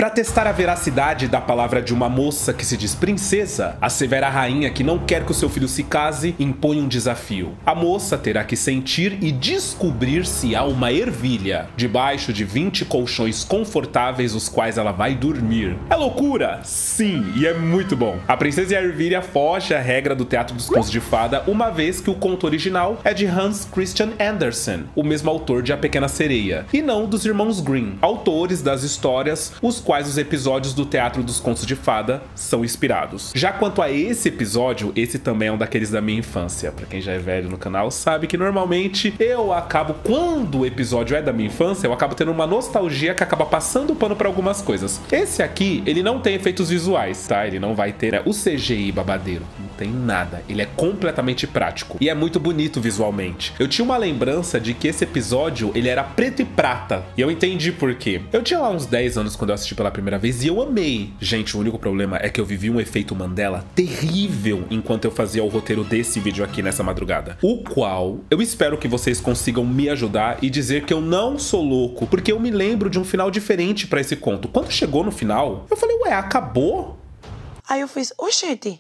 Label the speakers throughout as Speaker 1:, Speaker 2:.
Speaker 1: Para testar a veracidade da palavra de uma moça que se diz princesa, a severa rainha que não quer que o seu filho se case impõe um desafio. A moça terá que sentir e descobrir se há uma ervilha debaixo de 20 colchões confortáveis os quais ela vai dormir. É loucura? Sim, e é muito bom. A princesa e a ervilha foge à regra do teatro dos contos de fada, uma vez que o conto original é de Hans Christian Andersen, o mesmo autor de A Pequena Sereia, e não dos irmãos Grimm, autores das histórias os quais os episódios do teatro dos contos de fada são inspirados. Já quanto a esse episódio, esse também é um daqueles da minha infância. Pra quem já é velho no canal sabe que normalmente eu acabo, quando o episódio é da minha infância, eu acabo tendo uma nostalgia que acaba passando o pano pra algumas coisas. Esse aqui, ele não tem efeitos visuais, tá? Ele não vai ter, né, o CGI babadeiro. Não tem nada. Ele é completamente prático. E é muito bonito visualmente. Eu tinha uma lembrança de que esse episódio, ele era preto e prata. E eu entendi por quê. Eu tinha lá uns 10 anos quando eu assisti pela primeira vez e eu amei. Gente, o único problema é que eu vivi um efeito Mandela terrível enquanto eu fazia o roteiro desse vídeo aqui nessa madrugada. O qual eu espero que vocês consigam me ajudar e dizer que eu não sou louco, porque eu me lembro de um final diferente pra esse conto. Quando chegou no final, eu falei, ué, acabou?
Speaker 2: Aí eu fiz, oxente.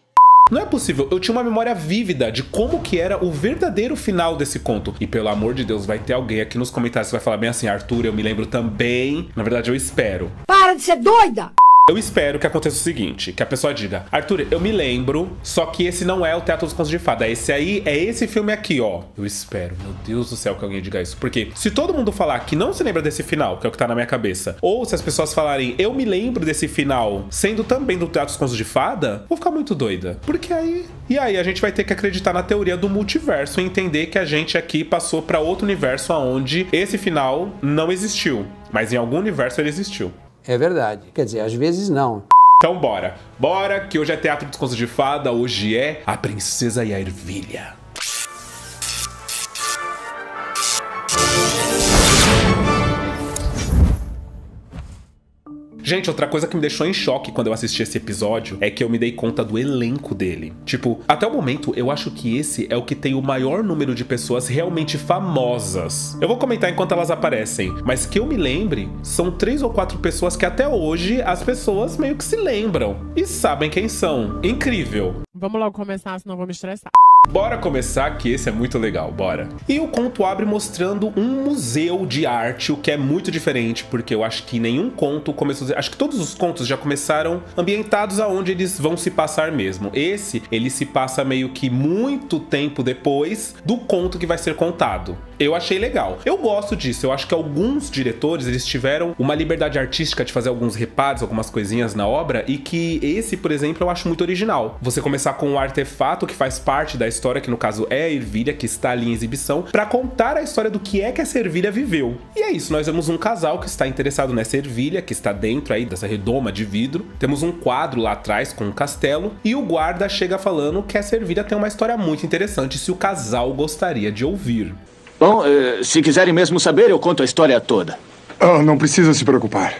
Speaker 1: Não é possível, eu tinha uma memória vívida de como que era o verdadeiro final desse conto. E pelo amor de Deus, vai ter alguém aqui nos comentários que vai falar bem assim, Arthur, eu me lembro também. Na verdade, eu espero.
Speaker 2: Para de ser doida!
Speaker 1: Eu espero que aconteça o seguinte, que a pessoa diga, Arthur, eu me lembro, só que esse não é o Teatro dos Contos de Fada, esse aí é esse filme aqui, ó. Eu espero, meu Deus do céu, que alguém diga isso. Porque se todo mundo falar que não se lembra desse final, que é o que tá na minha cabeça, ou se as pessoas falarem, eu me lembro desse final, sendo também do Teatro dos Contos de Fada, vou ficar muito doida. Porque aí... E aí a gente vai ter que acreditar na teoria do multiverso e entender que a gente aqui passou pra outro universo onde esse final não existiu. Mas em algum universo ele existiu.
Speaker 3: É verdade. Quer dizer, às vezes não.
Speaker 1: Então bora. Bora, que hoje é Teatro dos Contos de Fada, hoje é A Princesa e a Ervilha. Gente, outra coisa que me deixou em choque quando eu assisti esse episódio é que eu me dei conta do elenco dele. Tipo, até o momento, eu acho que esse é o que tem o maior número de pessoas realmente famosas. Eu vou comentar enquanto elas aparecem, mas que eu me lembre, são 3 ou 4 pessoas que até hoje as pessoas meio que se lembram e sabem quem são. Incrível.
Speaker 4: Vamos logo começar, senão eu vou me estressar.
Speaker 1: Bora começar, que esse é muito legal, bora. E o conto abre mostrando um museu de arte, o que é muito diferente, porque eu acho que nenhum conto começou... Acho que todos os contos já começaram ambientados aonde eles vão se passar mesmo. Esse, ele se passa meio que muito tempo depois do conto que vai ser contado. Eu achei legal. Eu gosto disso, eu acho que alguns diretores, eles tiveram uma liberdade artística de fazer alguns reparos, algumas coisinhas na obra, e que esse, por exemplo, eu acho muito original. Você começar com um artefato que faz parte da história, que no caso é a ervilha, que está ali em exibição, pra contar a história do que é que essa ervilha viveu. E é isso, nós vemos um casal que está interessado nessa ervilha, que está dentro aí dessa redoma de vidro. Temos um quadro lá atrás com um castelo, e o guarda chega falando que essa ervilha tem uma história muito interessante, se o casal gostaria de ouvir.
Speaker 5: Bom, se quiserem mesmo saber, eu conto a história toda.
Speaker 6: Oh, não precisa se preocupar.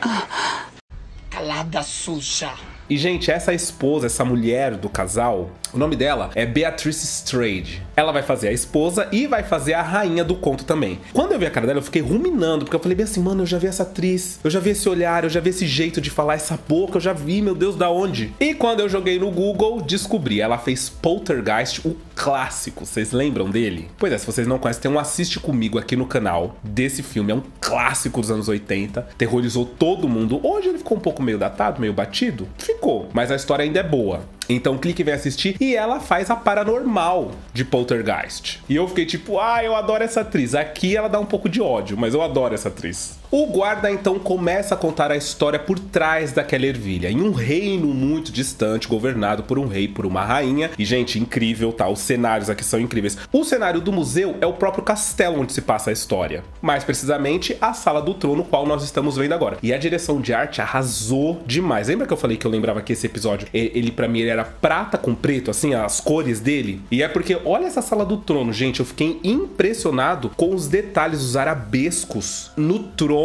Speaker 2: Calada suja.
Speaker 1: E, gente, essa esposa, essa mulher do casal, o nome dela é Beatrice Straight. Ela vai fazer a esposa e vai fazer a rainha do conto também. Quando eu vi a cara dela, eu fiquei ruminando, porque eu falei bem assim, mano, eu já vi essa atriz, eu já vi esse olhar, eu já vi esse jeito de falar, essa boca, eu já vi, meu Deus, da onde? E quando eu joguei no Google, descobri, ela fez Poltergeist, o clássico, vocês lembram dele? Pois é, se vocês não conhecem, tem um Assiste Comigo aqui no canal desse filme, é um clássico dos anos 80, terrorizou todo mundo. Hoje ele ficou um pouco meio datado, meio batido, ficou, mas a história ainda é boa. Então clique e vem assistir. E ela faz a paranormal de Poltergeist. E eu fiquei tipo, ah, eu adoro essa atriz. Aqui ela dá um pouco de ódio, mas eu adoro essa atriz. O guarda então começa a contar a história por trás daquela ervilha, em um reino muito distante, governado por um rei, por uma rainha. E, gente, incrível, tá? Os cenários aqui são incríveis. O cenário do museu é o próprio castelo onde se passa a história. Mais precisamente, a sala do trono, qual nós estamos vendo agora. E a direção de arte arrasou demais. Lembra que eu falei que eu lembrava que esse episódio, ele pra mim, ele era prata com preto, assim, as cores dele? E é porque, olha essa sala do trono, gente, eu fiquei impressionado com os detalhes, os arabescos no trono.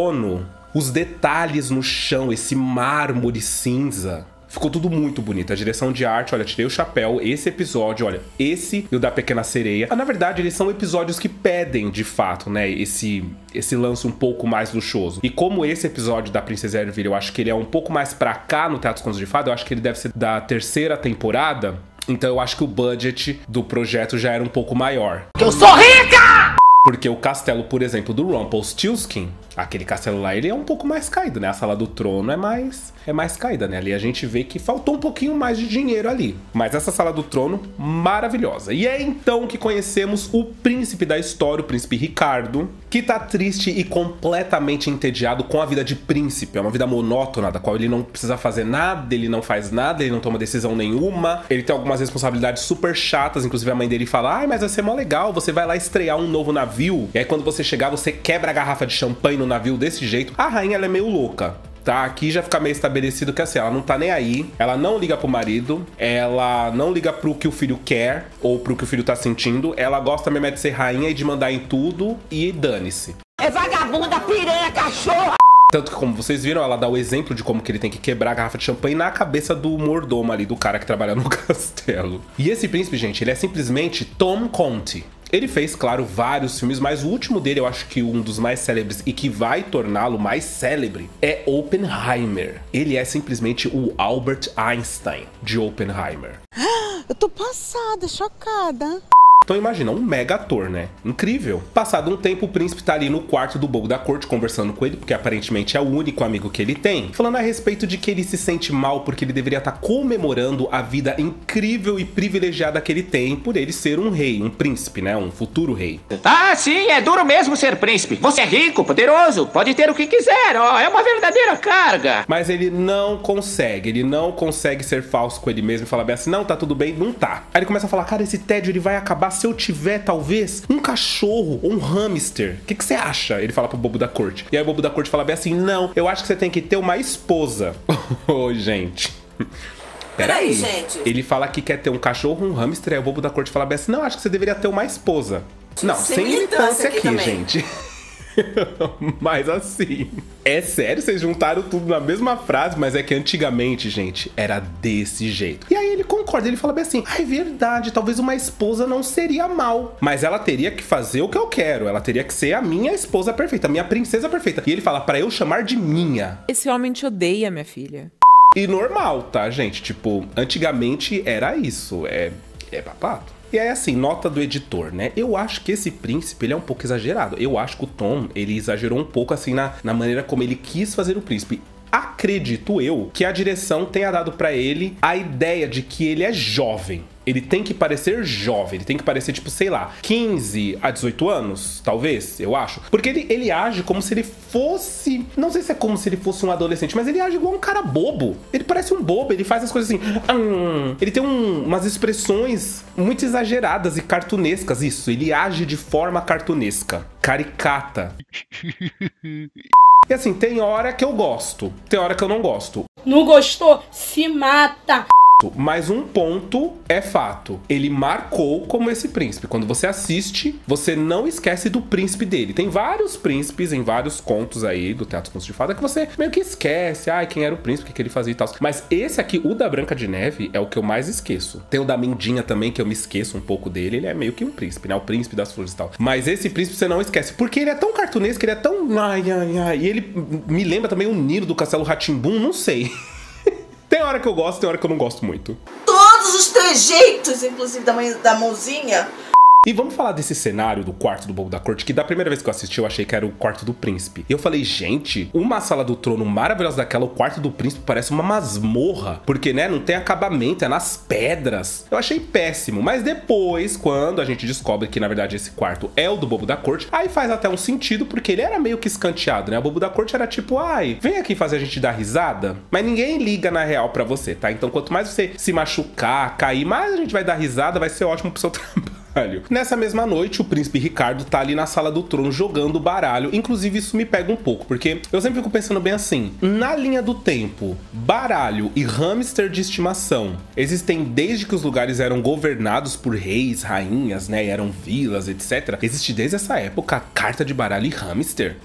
Speaker 1: Os detalhes no chão, esse mármore cinza. Ficou tudo muito bonito. A direção de arte, olha, tirei o chapéu. Esse episódio, olha, esse e o da Pequena Sereia. Na verdade, eles são episódios que pedem, de fato, né, esse lance um pouco mais luxuoso. E como esse episódio da Princesa Ervilha, eu acho que ele é um pouco mais pra cá no Teatro dos Contos de Fada, eu acho que ele deve ser da terceira temporada. Então eu acho que o budget do projeto já era um pouco maior.
Speaker 2: Eu sou rica!
Speaker 1: Porque o castelo, por exemplo, do Rumpelstiltskin, aquele castelo lá, ele é um pouco mais caído, né? A Sala do Trono é mais caída, né? Ali a gente vê que faltou um pouquinho mais de dinheiro ali. Mas essa Sala do Trono, maravilhosa. E é então que conhecemos o príncipe da história, o príncipe Ricardo, que tá triste e completamente entediado com a vida de príncipe. É uma vida monótona, da qual ele não precisa fazer nada, ele não faz nada, ele não toma decisão nenhuma. Ele tem algumas responsabilidades super chatas, inclusive a mãe dele fala: ai, mas vai ser mó legal, você vai lá estrear um novo navio. E aí quando você chegar, você quebra a garrafa de champanhe no navio desse jeito. A rainha, ela é meio louca. Tá, aqui já fica meio estabelecido que assim, ela não tá nem aí, ela não liga pro marido, ela não liga pro que o filho quer ou pro que o filho tá sentindo, ela gosta mesmo de ser rainha e de mandar em tudo e dane-se.
Speaker 2: É vagabunda, piranha, cachorro!
Speaker 1: Tanto que, como vocês viram, ela dá o exemplo de como que ele tem que quebrar a garrafa de champanhe na cabeça do mordomo ali, do cara que trabalha no castelo. E esse príncipe, gente, ele é simplesmente Tom Conti. Ele fez, claro, vários filmes, mas o último dele, eu acho que um dos mais célebres e que vai torná-lo mais célebre é Oppenheimer. Ele é simplesmente o Albert Einstein de Oppenheimer.
Speaker 7: Eu tô passada, chocada.
Speaker 1: Então imagina, um mega ator, né? Incrível. Passado um tempo, o príncipe tá ali no quarto do bobo da corte conversando com ele, porque aparentemente é o único amigo que ele tem, falando a respeito de que ele se sente mal porque ele deveria estar comemorando a vida incrível e privilegiada que ele tem por ele ser um rei, um príncipe, né? Um futuro rei.
Speaker 5: Ah, sim, é duro mesmo ser príncipe. Você é rico, poderoso, pode ter o que quiser, ó, é uma verdadeira carga.
Speaker 1: Mas ele não consegue ser falso com ele mesmo e falar bem assim, não, tá tudo bem, não tá. Aí ele começa a falar, cara, esse tédio ele vai acabar se eu tiver, talvez, um cachorro ou um hamster. O que você acha? Ele fala pro bobo da corte. E aí o bobo da corte fala bem assim, não, eu acho que você tem que ter uma esposa. Ô, gente. Peraí, gente. Ele fala que quer ter um cachorro, um hamster, aí o bobo da corte fala bem assim, não, acho que você deveria ter uma esposa. Não, sem militância aqui, gente. Mas assim, é sério, vocês juntaram tudo na mesma frase, mas é que antigamente, gente, era desse jeito. E aí ele concorda, ele fala bem assim, ah, é verdade, talvez uma esposa não seria mal, mas ela teria que fazer o que eu quero, ela teria que ser a minha esposa perfeita, a minha princesa perfeita. E ele fala, pra eu chamar de minha.
Speaker 8: Esse homem te odeia, minha filha.
Speaker 1: E normal, tá, gente? Tipo, antigamente era isso, é babado. E aí, assim, nota do editor, né? Eu acho que esse príncipe, ele é um pouco exagerado. Eu acho que o Tom, ele exagerou um pouco, assim, na maneira como ele quis fazer o príncipe. Acredito eu que a direção tenha dado pra ele a ideia de que ele é jovem. Ele tem que parecer jovem, ele tem que parecer, tipo, sei lá, 15 a 18 anos, talvez, eu acho. Porque ele age como se ele fosse... Não sei se é como se ele fosse um adolescente, mas ele age igual um cara bobo. Ele parece um bobo, ele faz as coisas assim... Ele tem umas expressões muito exageradas e cartunescas, isso. Ele age de forma cartunesca, caricata. E assim, tem hora que eu gosto, tem hora que eu não gosto.
Speaker 2: Não gostou? Se mata!
Speaker 1: Mas um ponto é fato. Ele marcou como esse príncipe. Quando você assiste, você não esquece do príncipe dele. Tem vários príncipes em vários contos aí do Teatro dos Contos de Fada que você meio que esquece. Ai, quem era o príncipe, o que ele fazia e tal. Mas esse aqui, o da Branca de Neve, é o que eu mais esqueço. Tem o da Mindinha também, que eu me esqueço um pouco dele. Ele é meio que um príncipe, né? O príncipe das flores e tal. Mas esse príncipe você não esquece. Porque ele é tão cartunesco, ele é tão... E ele me lembra também o Nino do Castelo Rá-Tim-Bum, não sei. Tem hora que eu gosto, tem hora que eu não gosto muito.
Speaker 7: Todos os trejeitos, inclusive da mãozinha.
Speaker 1: E vamos falar desse cenário do quarto do bobo da corte, que da primeira vez que eu assisti eu achei que era o quarto do príncipe. E eu falei, gente, uma sala do trono maravilhosa daquela, o quarto do príncipe parece uma masmorra. Porque, né, não tem acabamento, é nas pedras. Eu achei péssimo. Mas depois, quando a gente descobre que, na verdade, esse quarto é o do bobo da corte, aí faz até um sentido, porque ele era meio que escanteado, né? O bobo da corte era tipo, ai, vem aqui fazer a gente dar risada. Mas ninguém liga na real pra você, tá? Então, quanto mais você se machucar, cair, mais a gente vai dar risada, vai ser ótimo pro seu trabalho. Nessa mesma noite, o príncipe Ricardo tá ali na sala do trono jogando baralho. Inclusive, isso me pega um pouco, porque eu sempre fico pensando bem assim, na linha do tempo, baralho e hamster de estimação existem desde que os lugares eram governados por reis, rainhas, né, eram vilas, etc. Existe desde essa época carta de baralho e hamster.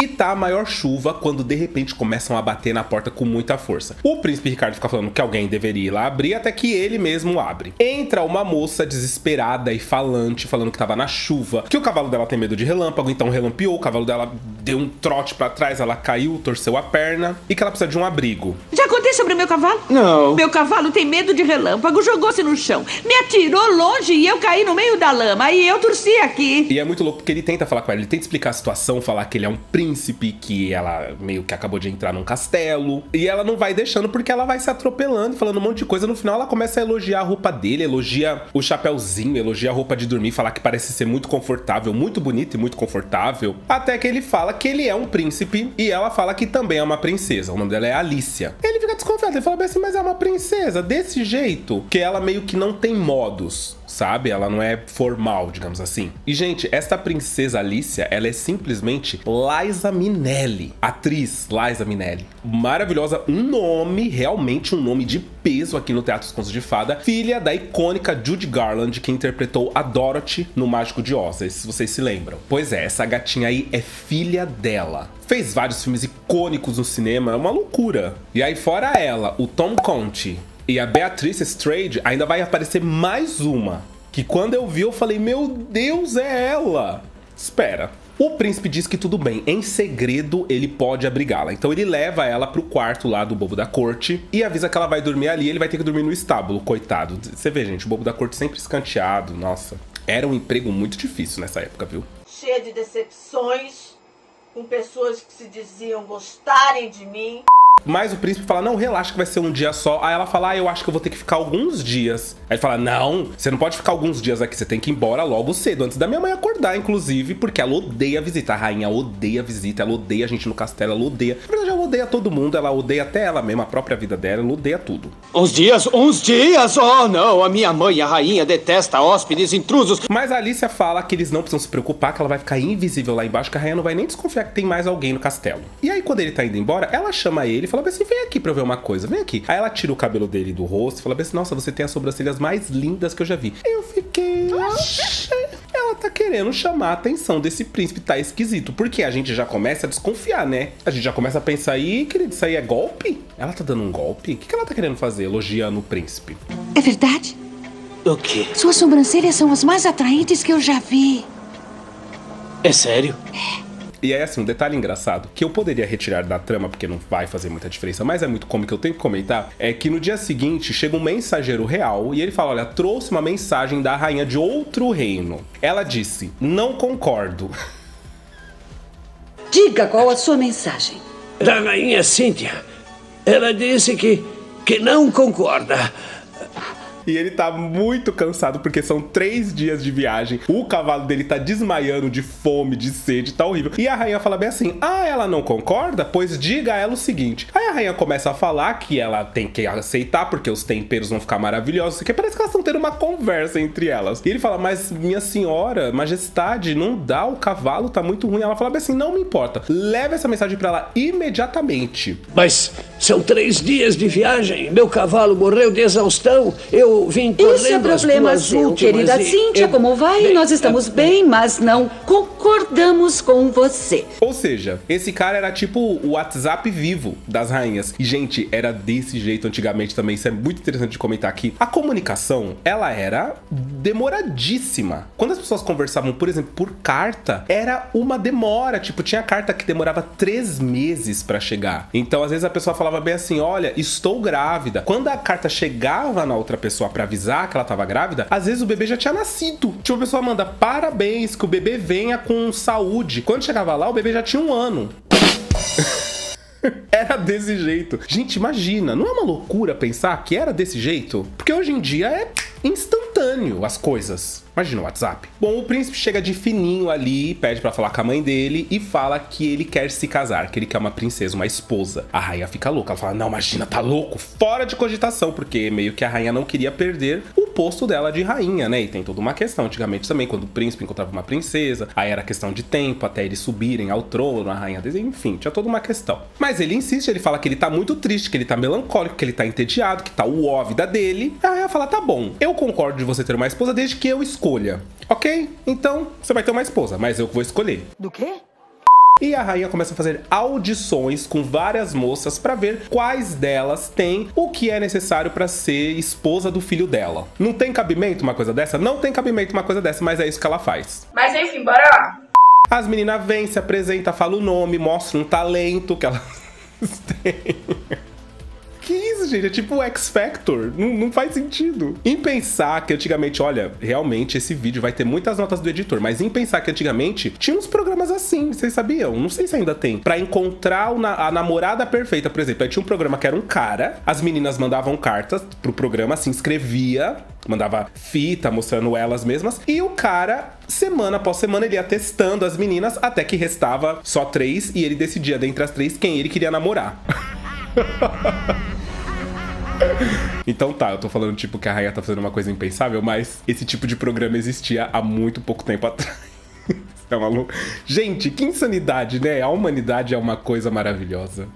Speaker 1: E tá a maior chuva quando de repente começam a bater na porta com muita força. O príncipe Ricardo fica falando que alguém deveria ir lá abrir, até que ele mesmo abre. Entra uma moça desesperada e falante, falando que tava na chuva, que o cavalo dela tem medo de relâmpago, então relampeou, o cavalo dela deu um trote pra trás, ela caiu, torceu a perna e que ela precisa de um abrigo.
Speaker 2: Já contei sobre o meu cavalo?
Speaker 5: Não.
Speaker 2: Meu cavalo tem medo de relâmpago, jogou-se no chão, me atirou longe e eu caí no meio da lama. Aí eu torci aqui.
Speaker 1: E é muito louco porque ele tenta falar com ela, ele tenta explicar a situação, falar que ele é um príncipe, que ela meio que acabou de entrar num castelo. E ela não vai deixando porque ela vai se atropelando, falando um monte de coisa. No final ela começa a elogiar a roupa dele, elogia o chapéuzinho, elogia a roupa de dormir, falar que parece ser muito confortável, muito bonito e muito confortável. Até que ele fala que ele é um príncipe e ela fala que também é uma princesa. O nome dela é Alicia. Ele fica desconfiado, ele fala bem assim, mas é uma princesa desse jeito, que ela meio que não tem modos, sabe? Ela não é formal, digamos assim. E, gente, esta princesa Alicia, ela é simplesmente Liza Minnelli. Atriz Liza Minnelli. Maravilhosa, um nome, realmente um nome de peso aqui no Teatro dos Contos de Fada. Filha da icônica Judy Garland, que interpretou a Dorothy no Mágico de Oz, se vocês se lembram. Pois é, essa gatinha aí é filha dela. Fez vários filmes icônicos no cinema, é uma loucura. E aí, fora ela, o Tom Conti e a Beatrice Straight, ainda vai aparecer mais uma, que quando eu vi eu falei, meu Deus, é ela! Espera. O príncipe diz que tudo bem, em segredo ele pode abrigá-la. Então ele leva ela pro quarto lá do bobo da corte e avisa que ela vai dormir ali, ele vai ter que dormir no estábulo, coitado. Você vê, gente, o bobo da corte sempre escanteado, nossa. Era um emprego muito difícil nessa época, viu?
Speaker 7: Cheia de decepções, com pessoas que se diziam gostarem de mim.
Speaker 1: Mas o príncipe fala, não, relaxa que vai ser um dia só. Aí ela fala, eu acho que eu vou ter que ficar alguns dias. Aí ele fala, não, você não pode ficar alguns dias aqui, você tem que ir embora logo cedo, antes da minha mãe acordar, inclusive, porque ela odeia visita. A rainha odeia visita, ela odeia a gente no castelo, ela odeia. Na verdade, ela odeia todo mundo, ela odeia até ela mesma, a própria vida dela, ela odeia tudo.
Speaker 5: Uns dias? Oh não, a minha mãe, a rainha, detesta hóspedes intrusos.
Speaker 1: Mas a Alicia fala que eles não precisam se preocupar, que ela vai ficar invisível lá embaixo, que a rainha não vai nem desconfiar que tem mais alguém no castelo. E aí, quando ele tá indo embora, ela chama ele e fala assim, vem aqui pra eu ver uma coisa, vem aqui. Aí ela tira o cabelo dele do rosto e fala assim, nossa, você tem as sobrancelhas mais lindas que eu já vi. Eu fiquei... Ela tá querendo chamar a atenção desse príncipe, tá esquisito. Porque a gente já começa a desconfiar, né? A gente já começa a pensar, ih, querido, isso aí é golpe? Ela tá dando um golpe? O que ela tá querendo fazer, elogiando o príncipe?
Speaker 2: É verdade?
Speaker 5: O quê?
Speaker 2: Suas sobrancelhas são as mais atraentes que eu já vi.
Speaker 5: É sério?
Speaker 1: E aí, assim, um detalhe engraçado, que eu poderia retirar da trama, porque não vai fazer muita diferença, mas é muito cômico, eu tenho que comentar, é que no dia seguinte chega um mensageiro real e ele fala, olha, trouxe uma mensagem da rainha de outro reino. Ela disse, não concordo.
Speaker 2: Diga qual a sua mensagem.
Speaker 9: Da rainha Cíntia. Ela disse que não concorda.
Speaker 1: E ele tá muito cansado, porque são 3 dias de viagem. O cavalo dele tá desmaiando de fome, de sede, tá horrível. E a rainha fala bem assim, ela não concorda? Pois diga a ela o seguinte. Aí a rainha começa a falar que ela tem que aceitar, porque os temperos vão ficar maravilhosos. Que parece que elas estão tendo uma conversa entre elas. E ele fala, mas minha senhora, majestade, não dá, o cavalo tá muito ruim. Ela fala bem assim, não me importa. Leva essa mensagem pra ela imediatamente.
Speaker 9: Mas são 3 dias de viagem. Meu cavalo morreu de exaustão. Eu vim correndo.
Speaker 2: Isso é problema seu, querida Cíntia. Como vai? Nós estamos bem, mas não concordamos com você.
Speaker 1: Ou seja, esse cara era tipo o WhatsApp vivo das rainhas. E, gente, era desse jeito antigamente também. Isso é muito interessante de comentar aqui. A comunicação, ela era demoradíssima. Quando as pessoas conversavam, por exemplo, por carta, era uma demora. Tipo, tinha carta que demorava 3 meses pra chegar. Então, às vezes, a pessoa falava bem assim, olha, estou grávida. Quando a carta chegava na outra pessoa pra avisar que ela tava grávida, às vezes o bebê já tinha nascido. Tipo, a pessoa manda, parabéns, que o bebê venha com saúde. Quando chegava lá, o bebê já tinha 1 ano. Era desse jeito. Gente, imagina, não é uma loucura pensar que era desse jeito? Porque hoje em dia é instantâneo as coisas. Imagina o WhatsApp. Bom, o príncipe chega de fininho ali, pede pra falar com a mãe dele e fala que ele quer se casar, que ele quer uma princesa, uma esposa. A rainha fica louca, ela fala, não, imagina, tá louco, fora de cogitação, porque meio que a rainha não queria perder o posto dela de rainha, né? E tem toda uma questão, antigamente também, quando o príncipe encontrava uma princesa, aí era questão de tempo até eles subirem ao trono, a rainha dele, enfim, tinha toda uma questão. Mas ele insiste, ele fala que ele tá muito triste, que ele tá melancólico, que ele tá entediado, que tá o ó vida dele. A rainha fala, tá bom, eu concordo de você ter uma esposa desde que eu escolha. Ok? Então, você vai ter uma esposa, mas eu que vou escolher.
Speaker 2: Do quê?
Speaker 1: E a rainha começa a fazer audições com várias moças pra ver quais delas têm o que é necessário pra ser esposa do filho dela. Não tem cabimento uma coisa dessa? Não tem cabimento uma coisa dessa, mas é isso que ela faz.
Speaker 10: Mas enfim, bora lá.
Speaker 1: As meninas vêm, se apresentam, falam o nome, mostram um talento que elas têm. Que isso, gente? É tipo o X Factor. Não faz sentido. Em pensar que antigamente, olha, realmente esse vídeo vai ter muitas notas do editor, mas em pensar que antigamente tinha uns programas assim, vocês sabiam? Não sei se ainda tem. Pra encontrar a namorada perfeita, por exemplo. Aí tinha um programa que era um cara, as meninas mandavam cartas pro programa, se inscrevia, mandava fita mostrando elas mesmas, e o cara, semana após semana, ele ia testando as meninas até que restava só 3 e ele decidia dentre as 3 quem ele queria namorar. Então tá, eu tô falando tipo que a rainha tá fazendo uma coisa impensável, mas esse tipo de programa existia há muito pouco tempo atrás. É maluco. Gente, que insanidade, né? A humanidade é uma coisa maravilhosa.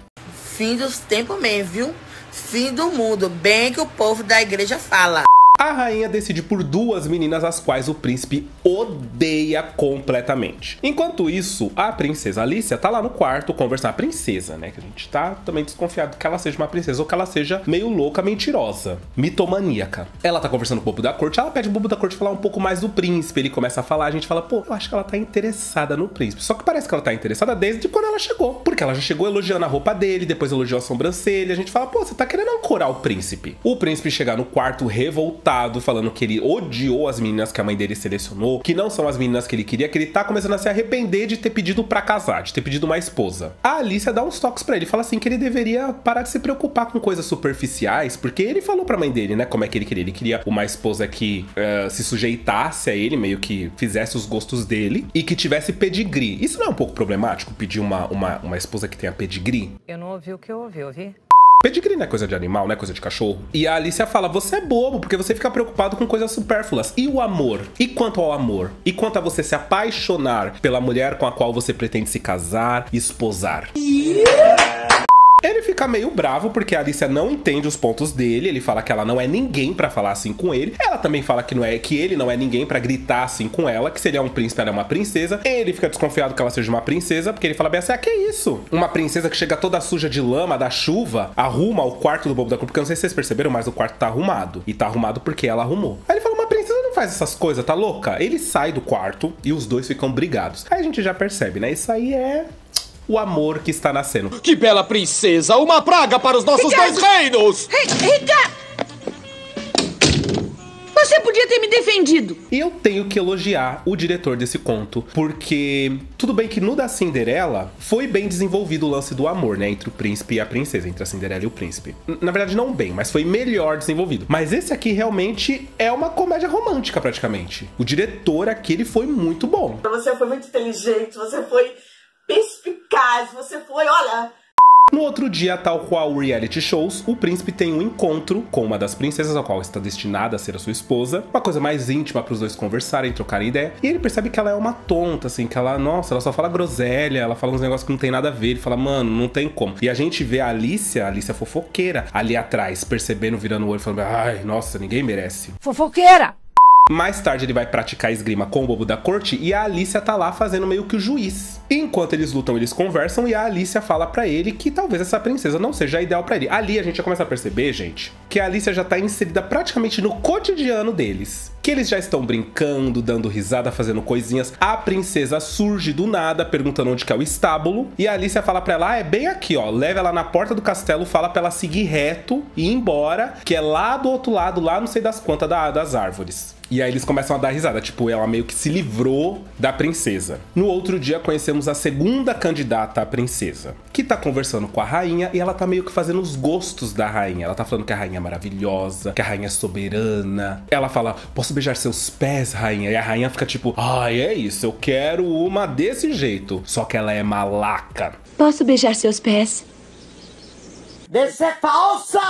Speaker 11: Fim dos tempos mesmo, viu? Fim do mundo, bem que o povo da igreja fala.
Speaker 1: A rainha decide por 2 meninas as quais o príncipe odeia completamente. Enquanto isso, a princesa Alicia tá lá no quarto conversando. A princesa, né? Que a gente tá também desconfiado que ela seja uma princesa ou que ela seja meio louca, mentirosa, mitomaníaca. Ela tá conversando com o bobo da corte, ela pede o bobo da corte falar um pouco mais do príncipe. Ele começa a falar, a gente fala, pô, eu acho que ela tá interessada no príncipe. Só que parece que ela tá interessada desde quando ela chegou. Porque ela já chegou elogiando a roupa dele, depois elogiou a sobrancelha. A gente fala, pô, você tá querendo ancorar o príncipe. O príncipe chegar no quarto revoltado, falando que ele odiou as meninas que a mãe dele selecionou, que não são as meninas que ele queria, que ele tá começando a se arrepender de ter pedido pra casar, de ter pedido uma esposa. A Alicia dá uns toques pra ele, fala assim que ele deveria parar de se preocupar com coisas superficiais, porque ele falou pra mãe dele, né, como é que ele queria. Ele queria uma esposa que se sujeitasse a ele, meio que fizesse os gostos dele e que tivesse pedigree. Isso não é um pouco problemático, pedir uma esposa que tenha pedigree?
Speaker 12: Eu não ouvi o que eu ouvi?
Speaker 1: Pedigree não é coisa de animal, não é coisa de cachorro. E a Alicia fala, você é bobo, porque você fica preocupado com coisas supérfluas. E o amor? E quanto ao amor? E quanto a você se apaixonar pela mulher com a qual você pretende se casar e esposar? Ele fica meio bravo porque a Alicia não entende os pontos dele. Ele fala que ela não é ninguém pra falar assim com ele. Ela também fala que ele não é ninguém pra gritar assim com ela, que se ele é um príncipe, ela é uma princesa. Ele fica desconfiado que ela seja uma princesa, porque ele fala bem assim, que é isso? Uma princesa que chega toda suja de lama, da chuva, arruma o quarto do bobo da corte, porque eu não sei se vocês perceberam, mas o quarto tá arrumado. E tá arrumado porque ela arrumou. Aí ele fala, uma princesa não faz essas coisas, tá louca? Ele sai do quarto e os dois ficam brigados. Aí a gente já percebe, né? Isso aí é o amor que está nascendo.
Speaker 13: Que bela princesa! Uma praga para os nossos dois reinos!
Speaker 2: Ricardo! Você podia ter me defendido.
Speaker 1: E eu tenho que elogiar o diretor desse conto, porque tudo bem que no da Cinderela foi bem desenvolvido o lance do amor, né? Entre o príncipe e a princesa, entre a Cinderela e o príncipe. Na verdade não bem, mas foi melhor desenvolvido. Mas esse aqui realmente é uma comédia romântica praticamente. O diretor aqui, ele foi muito bom.
Speaker 7: Você foi muito inteligente, você foi perspicaz, você foi, olha...
Speaker 1: No outro dia, tal qual reality shows, o príncipe tem um encontro com uma das princesas, a qual está destinada a ser a sua esposa. Uma coisa mais íntima para os dois conversarem, trocarem ideia. E ele percebe que ela é uma tonta, assim, que ela, nossa, ela só fala groselha, ela fala uns negócios que não tem nada a ver. Ele fala, mano, não tem como. E a gente vê a Alicia fofoqueira, ali atrás, percebendo, virando o olho, falando, ai, nossa, ninguém merece.
Speaker 2: Fofoqueira!
Speaker 1: Mais tarde ele vai praticar esgrima com o bobo da corte e a Alicia tá lá fazendo meio que o juiz. E enquanto eles lutam, eles conversam e a Alicia fala pra ele que talvez essa princesa não seja a ideal pra ele. Ali a gente já começa a perceber, gente, que a Alicia já tá inserida praticamente no cotidiano deles. Que eles já estão brincando, dando risada, fazendo coisinhas. A princesa surge do nada, perguntando onde que é o estábulo. E a Alicia fala pra ela, é bem aqui, ó. Leva ela na porta do castelo, fala pra ela seguir reto e ir embora, que é lá do outro lado, lá não sei das quantas das árvores. E aí eles começam a dar risada, tipo, ela meio que se livrou da princesa. No outro dia conhecemos a segunda candidata à princesa, que tá conversando com a rainha e ela tá meio que fazendo os gostos da rainha. Ela tá falando que a rainha é maravilhosa, que a rainha é soberana. Ela fala, posso beijar seus pés, rainha? E a rainha fica tipo, ai, é isso, eu quero uma desse jeito. Só que ela é malaca.
Speaker 2: Posso beijar seus pés?
Speaker 11: Você é falsa!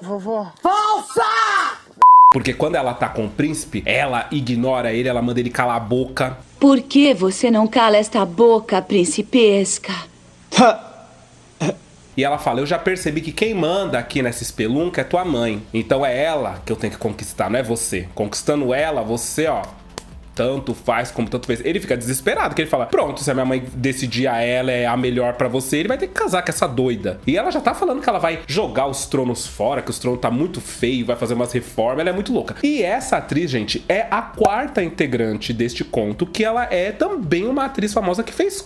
Speaker 11: Vovó. Falsa!
Speaker 1: Porque quando ela tá com o príncipe, ela ignora ele, ela manda ele calar a boca.
Speaker 2: Por que você não cala esta boca, principesca?
Speaker 1: E ela fala, eu já percebi que quem manda aqui nessa espelunca é tua mãe. Então é ela que eu tenho que conquistar, não é você. Conquistando ela, você, ó, tanto faz como tanto fez. Ele fica desesperado, que ele fala, pronto, se a minha mãe decidir ela é a melhor pra você, ele vai ter que casar com essa doida. E ela já tá falando que ela vai jogar os tronos fora, que os tronos tá muito feio, vai fazer umas reformas, ela é muito louca. E essa atriz, gente, é a quarta integrante deste conto, que ela é também uma atriz famosa que fez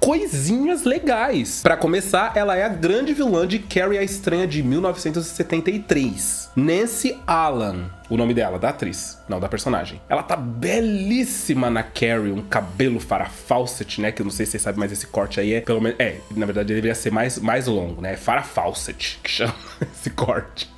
Speaker 1: coisinhas legais. Pra começar, ela é a grande vilã de Carrie a Estranha de 1973. Nancy Allen, o nome dela, da atriz, não da personagem. Ela tá belíssima na Carrie, um cabelo Farrah Fawcett, né? Que eu não sei se vocês sabem, mas esse corte aí é, pelo menos, na verdade ele deveria ser mais longo, né? Farrah Fawcett, que chama esse corte.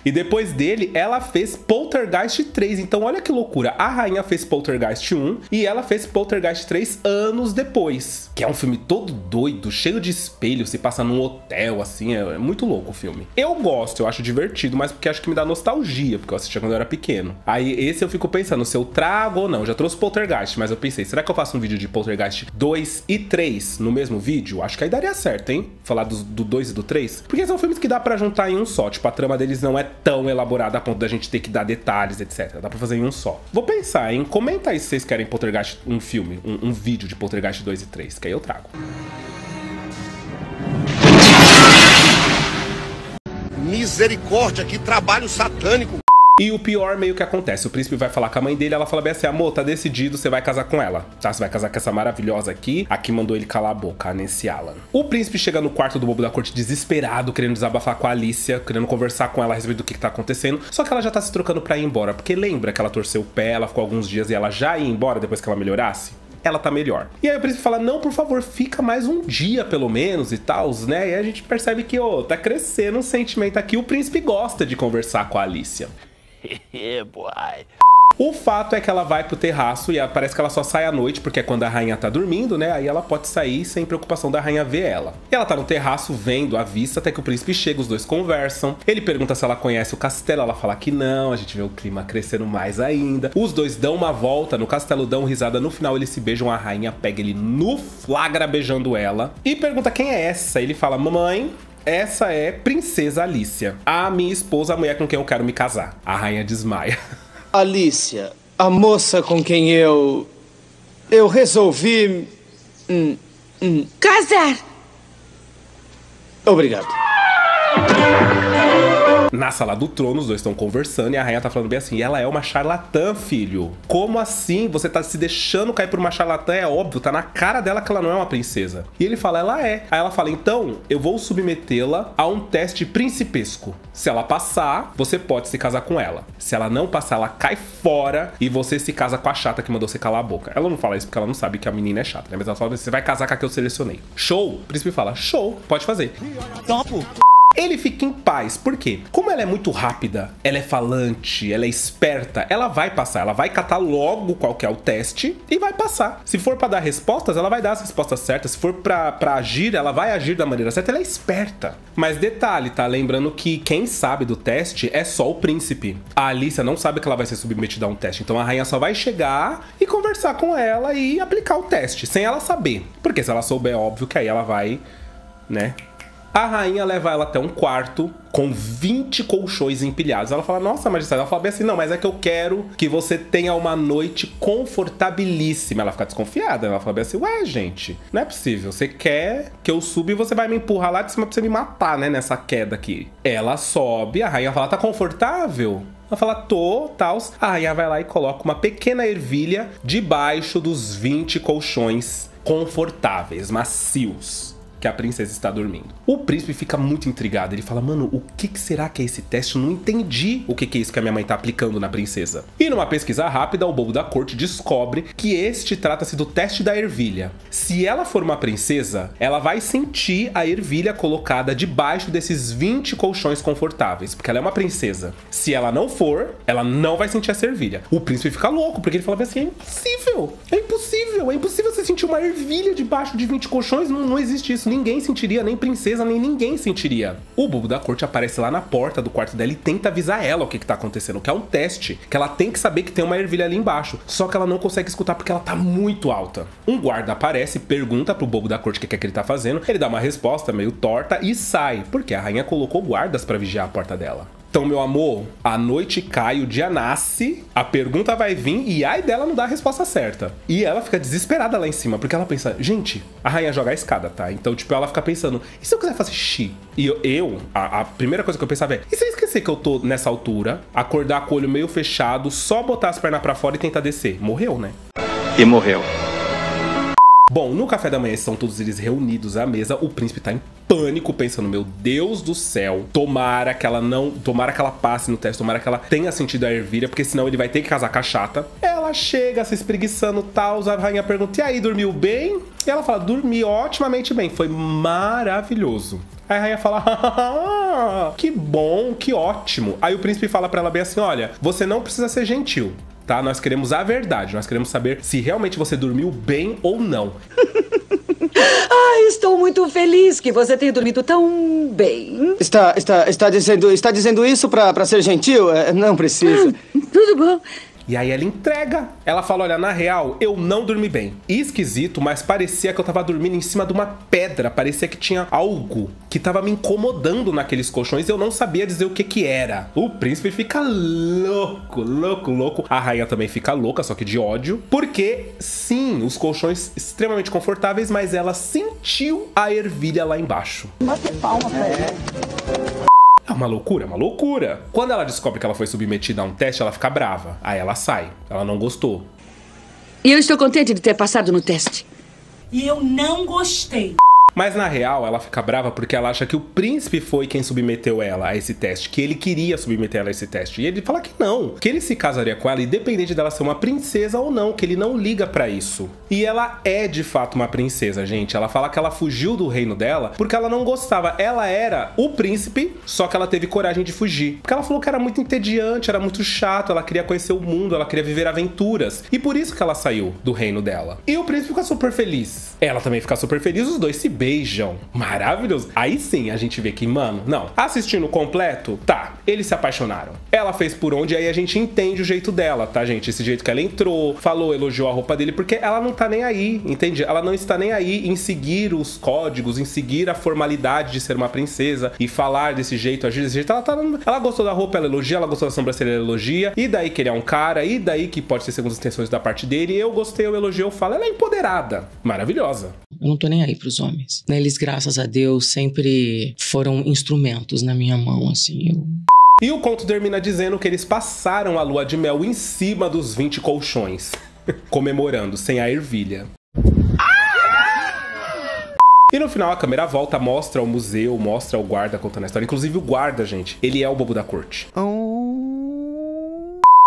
Speaker 1: E depois dele, ela fez Poltergeist 3. Então olha que loucura. A rainha fez Poltergeist 1 e ela fez Poltergeist 3 anos depois. Que é um filme todo doido, cheio de espelhos, se passa num hotel, assim. É muito louco o filme. Eu gosto, eu acho divertido, mas porque acho que me dá nostalgia, porque eu assistia quando eu era pequeno. Aí esse eu fico pensando se eu trago ou não. Eu já trouxe Poltergeist, mas eu pensei, será que eu faço um vídeo de Poltergeist 2 e 3 no mesmo vídeo? Acho que aí daria certo, hein? Falar do 2 e do 3. Porque são filmes que dá pra juntar em um só. Tipo, a trama deles não é tão elaborada a ponto da gente ter que dar detalhes, etc. Dá pra fazer em um só. Vou pensar, hein? Comenta aí se vocês querem Poltergeist, um filme, um vídeo de Poltergeist 2 e 3, que aí eu trago.
Speaker 13: Misericórdia, que trabalho satânico!
Speaker 1: E o pior meio que acontece, o príncipe vai falar com a mãe dele, ela fala bem assim, amor, tá decidido, você vai casar com ela, tá? Você vai casar com essa maravilhosa aqui, a que mandou ele calar a boca, a Nancy Allen. O príncipe chega no quarto do bobo da corte desesperado, querendo desabafar com a Alicia, querendo conversar com ela a respeito do que tá acontecendo, só que ela já tá se trocando pra ir embora, porque lembra que ela torceu o pé, ela ficou alguns dias e ela já ia embora depois que ela melhorasse? Ela tá melhor. E aí o príncipe fala, não, por favor, fica mais um dia pelo menos e tal, né? E a gente percebe que, tá crescendo um sentimento aqui, o príncipe gosta de conversar com a Alicia. O fato é que ela vai pro terraço e parece que ela só sai à noite, porque é quando a rainha tá dormindo, né? Aí ela pode sair sem preocupação da rainha ver ela. E ela tá no terraço vendo a vista até que o príncipe chega, os dois conversam. Ele pergunta se ela conhece o castelo, ela fala que não, a gente vê o clima crescendo mais ainda. Os dois dão uma volta no castelo, dão risada, no final eles se beijam, a rainha pega ele no flagra beijando ela e pergunta quem é essa. Ele fala, mamãe, essa é Princesa Alicia, a minha esposa, a mulher com quem eu quero me casar. A rainha desmaia.
Speaker 10: Alicia, a moça com quem eu resolvi...
Speaker 2: Casar!
Speaker 10: Obrigado.
Speaker 1: Na sala do trono, os dois estão conversando e a rainha tá falando bem assim, ela é uma charlatã, filho. Como assim? Você tá se deixando cair por uma charlatã? É óbvio, tá na cara dela que ela não é uma princesa. E ele fala, ela é. Aí ela fala, então, eu vou submetê-la a um teste principesco. Se ela passar, você pode se casar com ela. Se ela não passar, ela cai fora e você se casa com a chata que mandou você calar a boca. Ela não fala isso porque ela não sabe que a menina é chata, né? Mas ela fala, você vai casar com a que eu selecionei. Show? O príncipe fala, show, pode fazer. Topo. Ele fica em paz, por quê? Como ela é muito rápida, ela é falante, ela é esperta, ela vai passar, ela vai catar logo qual que é o teste e vai passar. Se for pra dar respostas, ela vai dar as respostas certas, se for pra agir, ela vai agir da maneira certa, ela é esperta. Mas detalhe, tá? Lembrando que quem sabe do teste é só o príncipe. A Alicia não sabe que ela vai ser submetida a um teste, então a rainha só vai chegar e conversar com ela e aplicar o teste, sem ela saber. Porque se ela souber, é óbvio que aí ela vai, né? A rainha leva ela até um quarto com 20 colchões empilhados. Ela fala, nossa, majestade. Ela fala bem assim, não, mas é que eu quero que você tenha uma noite confortabilíssima. Ela fica desconfiada. Ela fala bem assim, ué, gente, não é possível. Você quer que eu suba e você vai me empurrar lá de cima pra você me matar, né, nessa queda aqui. Ela sobe, a rainha fala, tá confortável? Ela fala, tô, tal. A rainha vai lá e coloca uma pequena ervilha debaixo dos 20 colchões confortáveis, macios, que a princesa está dormindo. O príncipe fica muito intrigado, ele fala, mano, o que será que é esse teste? Eu não entendi o que é isso que a minha mãe tá aplicando na princesa. E numa pesquisa rápida, o bobo da corte descobre que este trata-se do teste da ervilha. Se ela for uma princesa, ela vai sentir a ervilha colocada debaixo desses 20 colchões confortáveis, porque ela é uma princesa. Se ela não for, ela não vai sentir essa ervilha. O príncipe fica louco, porque ele fala assim, é impossível, é impossível, é impossível você sentir uma ervilha debaixo de 20 colchões, não existe isso. Ninguém sentiria, nem princesa, nem ninguém sentiria. O bobo da corte aparece lá na porta do quarto dela e tenta avisar ela o que tá acontecendo, que é um teste, que ela tem que saber que tem uma ervilha ali embaixo, só que ela não consegue escutar porque ela tá muito alta. Um guarda aparece, pergunta pro bobo da corte o que é que ele tá fazendo, ele dá uma resposta meio torta e sai, porque a rainha colocou guardas pra vigiar a porta dela. Então, meu amor, a noite cai, o dia nasce, a pergunta vai vir e ai dela não dá a resposta certa. E ela fica desesperada lá em cima, porque ela pensa, gente, a rainha joga a escada, tá? Então, tipo, ela fica pensando, e se eu quiser fazer xixi? E a primeira coisa que eu pensava é, e se eu esquecer que eu tô nessa altura, acordar com o olho meio fechado, só botar as pernas pra fora e tentar descer? Morreu, né?
Speaker 5: E morreu.
Speaker 1: Bom, no café da manhã estão todos eles reunidos à mesa. O príncipe tá em pânico, pensando, meu Deus do céu, tomara que ela passe no teste, tomara que ela tenha sentido a ervilha, porque senão ele vai ter que casar com a chata. Ela chega se espreguiçando e tal, a rainha pergunta, e aí, dormiu bem? E ela fala, dormi otimamente bem, foi maravilhoso. Aí a rainha fala, que bom, que ótimo. Aí o príncipe fala pra ela bem assim, olha, você não precisa ser gentil, tá? Nós queremos a verdade, nós queremos saber se realmente você dormiu bem ou não.
Speaker 2: Estou muito feliz que você tenha dormido tão bem.
Speaker 10: Está dizendo isso pra ser gentil? Não precisa.
Speaker 2: Tudo bom.
Speaker 1: E aí ela entrega. Ela fala, olha, na real, eu não dormi bem. Esquisito, mas parecia que eu tava dormindo em cima de uma pedra. Parecia que tinha algo que tava me incomodando naqueles colchões e eu não sabia dizer o que era. O príncipe fica louco, louco, louco. A rainha também fica louca, só que de ódio. Porque, sim, os colchões extremamente confortáveis, mas ela sentiu a ervilha lá embaixo.
Speaker 2: Bate palma pra ela.
Speaker 1: É uma loucura, é uma loucura. Quando ela descobre que ela foi submetida a um teste, ela fica brava. Aí ela sai. Ela não gostou.
Speaker 2: E eu estou contente de ter passado no teste.
Speaker 12: E eu não gostei.
Speaker 1: Mas na real, ela fica brava porque ela acha que o príncipe foi quem submeteu ela a esse teste, que ele queria submeter ela a esse teste. E ele fala que não, que ele se casaria com ela independente dela ser uma princesa ou não, que ele não liga pra isso. E ela é de fato uma princesa, gente. Ela fala que ela fugiu do reino dela porque ela não gostava. Ela era o príncipe, só que ela teve coragem de fugir. Porque ela falou que era muito entediante, era muito chato, ela queria conhecer o mundo, ela queria viver aventuras. E por isso que ela saiu do reino dela. E o príncipe fica super feliz. Ela também fica super feliz, os dois se beijam. Maravilhoso. Aí sim a gente vê que, mano, não. Assistindo completo, tá, eles se apaixonaram. Ela fez por onde, aí a gente entende o jeito dela, tá, gente? Esse jeito que ela entrou, falou, elogiou a roupa dele, porque ela não tá nem aí, entende? Ela não está nem aí em seguir os códigos, em seguir a formalidade de ser uma princesa e falar desse jeito, agir desse jeito. Ela gostou da roupa, ela elogia, ela gostou da sobrancelha, ela elogia. E daí que ele é um cara, e daí que pode ser segundo as intenções da parte dele. Eu gostei, eu elogio, eu falo. Ela é empoderada. Maravilhosa.
Speaker 14: Eu não tô nem aí pros homens. Eles, graças a Deus, sempre foram instrumentos na minha mão, assim.
Speaker 1: E o conto termina dizendo que eles passaram a lua de mel em cima dos 20 colchões, comemorando, sem a ervilha. E no final a câmera volta, mostra o museu, mostra o guarda contando a história. Inclusive o guarda, gente, ele é o bobo da corte.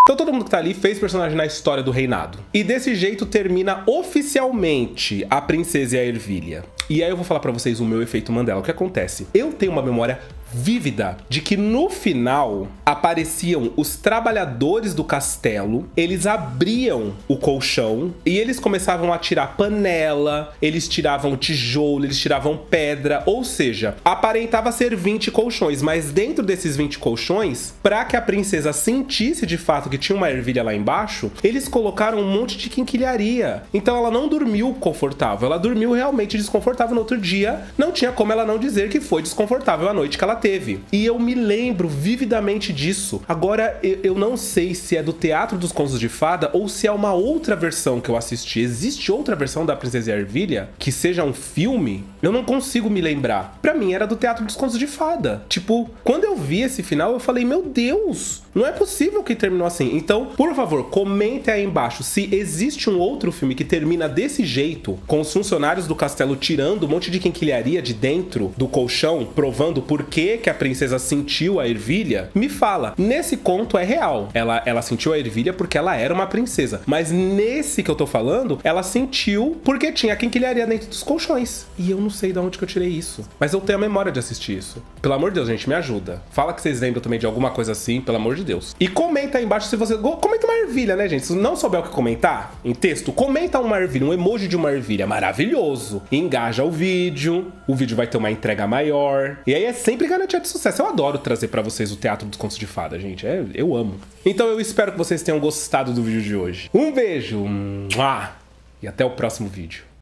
Speaker 1: Então todo mundo que tá ali fez personagem na história do reinado. E desse jeito termina oficialmente a princesa e a ervilha. E aí eu vou falar pra vocês o meu efeito Mandela. O que acontece? Eu tenho uma memória vívida de que no final apareciam os trabalhadores do castelo, eles abriam o colchão e eles começavam a tirar panela, eles tiravam tijolo, eles tiravam pedra, ou seja, aparentava ser 20 colchões, mas dentro desses 20 colchões, para que a princesa sentisse de fato que tinha uma ervilha lá embaixo, eles colocaram um monte de quinquilharia. Então ela não dormiu confortável, ela dormiu realmente desconfortável no outro dia, não tinha como ela não dizer que foi desconfortável a noite que ela teve. E eu me lembro vividamente disso. Agora, eu não sei se é do Teatro dos Contos de Fada ou se é uma outra versão que eu assisti. Existe outra versão da Princesa e a Ervilha que seja um filme? Eu não consigo me lembrar. Pra mim era do Teatro dos Contos de Fada. Tipo, quando eu vi esse final, eu falei, meu Deus, não é possível que terminou assim. Então, por favor, comente aí embaixo se existe um outro filme que termina desse jeito, com os funcionários do castelo tirando um monte de quinquilharia de dentro do colchão, provando por que a princesa sentiu a ervilha. Me fala, nesse conto é real. Ela sentiu a ervilha porque ela era uma princesa. Mas nesse que eu tô falando, ela sentiu porque tinha quinquilharia dentro dos colchões. E eu não sei de onde que eu tirei isso. Mas eu tenho a memória de assistir isso. Pelo amor de Deus, gente, me ajuda. Fala que vocês lembram também de alguma coisa assim, pelo amor de Deus. E comenta aí embaixo se você... Comenta uma ervilha, né, gente? Se não souber o que comentar em texto, comenta uma ervilha, um emoji de uma ervilha. Maravilhoso. Engaja o vídeo vai ter uma entrega maior. E aí é sempre garantia de sucesso. Eu adoro trazer pra vocês o Teatro dos Contos de Fada, gente. Eu amo. Então eu espero que vocês tenham gostado do vídeo de hoje. Um beijo. E até o próximo vídeo.